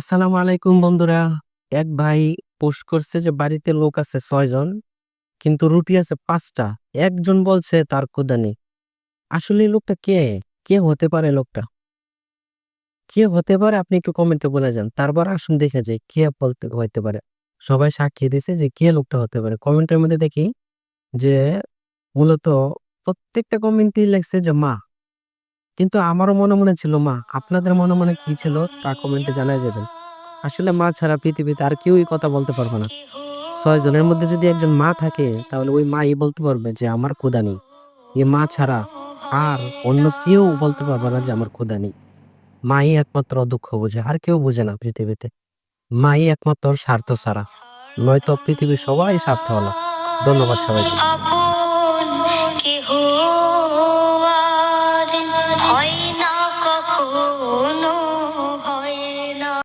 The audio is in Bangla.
আসসালামু আলাইকুম বন্ধুরা। এক ভাই পোস্ট করছে যে বাড়িতে লোক আছে ৬ জন কিন্তু রুটি আছে ৫ টা। একজন বলছে তার ক্ষুধা নেই। আসলে এই লোকটা কে? কে হতে পারে লোকটা? কে হতে পারে আপনি একটু কমেন্টে বলে যান। তারপর আসুন দেখে যাই কে বলতে হইতে পারে। সবাই সাক্ষী দিছে যে কে লোকটা হতে পারে। কমেন্টের মধ্যে দেখি যে মূলত প্রত্যেকটা কমেন্টেই লেখছে যে মা। কিন্তু আমারও মনে ছিল মা। আপনাদের মনে কি ছিল তা কমেন্টে জানায় যাবেন। আসলে মা ছাড়া পৃথিবীতে আর কেউই কথা বলতে পারবে না। ৬ জনের মধ্যে যদি একজন মা থাকে তাহলে ওই মাই বলতে পারবে যে আমার ক্ষুধা নেই। এ মা ছাড়া আর অন্য কেউ বলতে পারবে না যে আমার ক্ষুধা নেই। মাই একমাত্র দুঃখ বোঝে। আর কেউ বোঝে না পৃথিবীতে। মাই একমাত্র স্বার্থ ছাড়া। নয়তো পৃথিবীর সবাই স্বার্থওয়ালা। ধন্যবাদ সবাইকে।